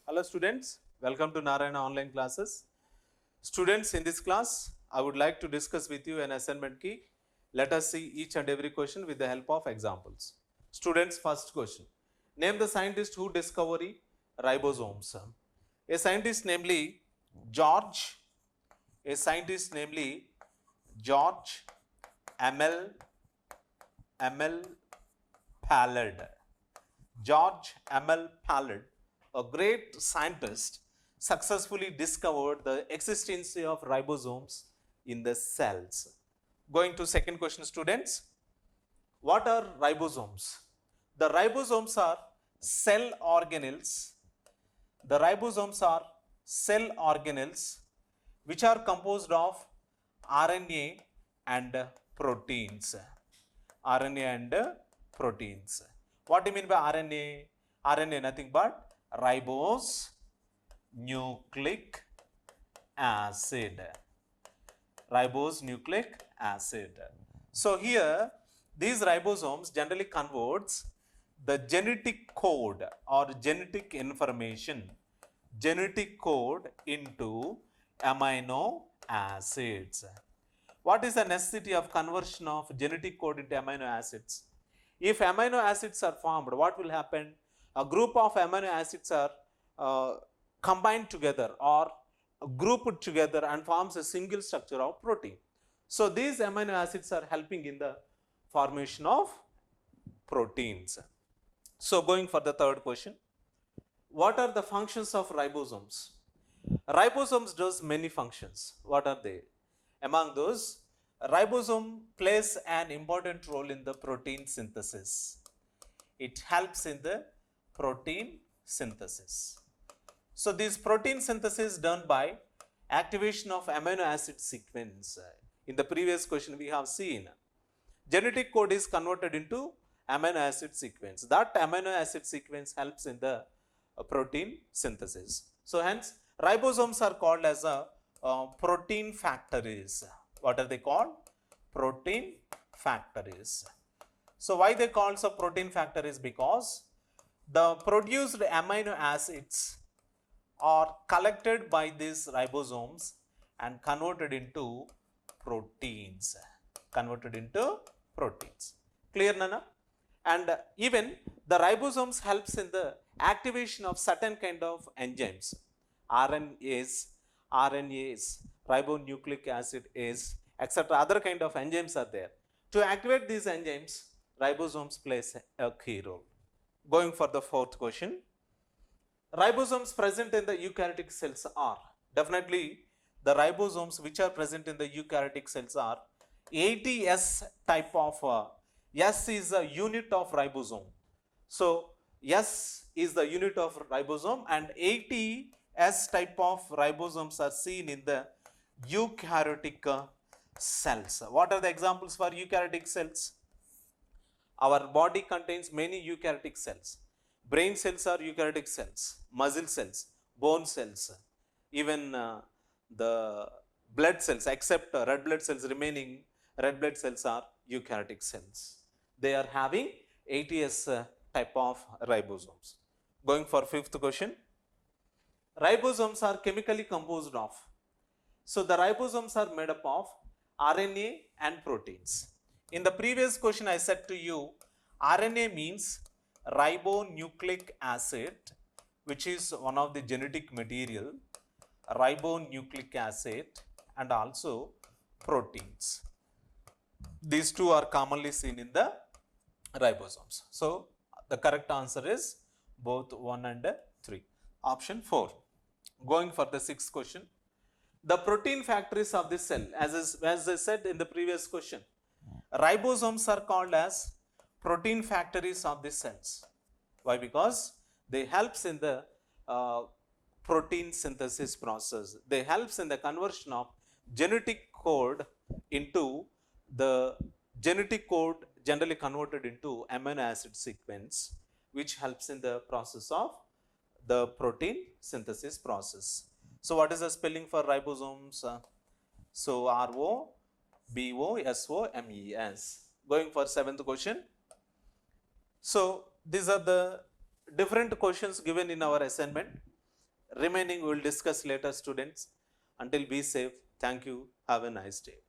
Hello students, welcome to Narayana online classes. Students, in this class, I would like to discuss with you an assignment key. Let us see each and every question with the help of examples. Students, first question. Name the scientist who discovered ribosomes. A scientist namely George, a scientist namely George M.L. Pallard. George M.L. Pallard, a great scientist, successfully discovered the existence of ribosomes in the cells. Going to second question, students. What are ribosomes? The ribosomes are cell organelles. The ribosomes are cell organelles which are composed of RNA and proteins. RNA and proteins. What do you mean by RNA? RNA nothing but ribose nucleic acid. Ribose nucleic acid. So here these ribosomes generally converts the genetic code or genetic information, genetic code into amino acids. What is the necessity of conversion of genetic code into amino acids? If amino acids are formed, what will happen? A group of amino acids are combined together or grouped together and forms a single structure of protein. So these amino acids are helping in the formation of proteins. So going for the third question, what are the functions of ribosomes? Ribosomes does many functions. What are they? Among those, ribosome plays an important role in the protein synthesis. It helps in the protein synthesis. So this protein synthesis done by activation of amino acid sequence. In the previous question we have seen genetic code is converted into amino acid sequence. That amino acid sequence helps in the protein synthesis. So hence ribosomes are called as a protein factories. What are they called? Protein factories. So why they called so protein factories? Because the produced amino acids are collected by these ribosomes and converted into proteins. Converted into proteins. Clear, Nana? And even the ribosomes helps in the activation of certain kind of enzymes. RNAs, ribonucleic acid is, etc. Other kind of enzymes are there. To activate these enzymes, ribosomes plays a key role. Going for the fourth question. Ribosomes present in the eukaryotic cells are, definitely the ribosomes which are present in the eukaryotic cells are 80S type of, S is a unit of ribosome. So S is the unit of ribosome and 80S type of ribosomes are seen in the eukaryotic cells. What are the examples for eukaryotic cells? Our body contains many eukaryotic cells. Brain cells are eukaryotic cells, muscle cells, bone cells, even the blood cells, except red blood cells, remaining red blood cells are eukaryotic cells. They are having 80S type of ribosomes. Going for fifth question. Ribosomes are chemically composed of. So the ribosomes are made up of RNA and proteins. In the previous question I said to you, RNA means ribonucleic acid, which is one of the genetic material, ribonucleic acid, and also proteins. These two are commonly seen in the ribosomes. So the correct answer is both 1 and 3. Option 4. Going for the sixth question. The protein factories of the cell, as I said in the previous question, ribosomes are called as protein factories of the cells. Why? Because they helps in the protein synthesis process. They helps in the conversion of genetic code into the genetic code generally converted into amino acid sequence, which helps in the process of the protein synthesis process. So what is the spelling for ribosomes? So ROBOSOMES. Going for seventh question. So these are the different questions given in our assignment. Remaining we will discuss later, students. Until be safe. Thank you. Have a nice day.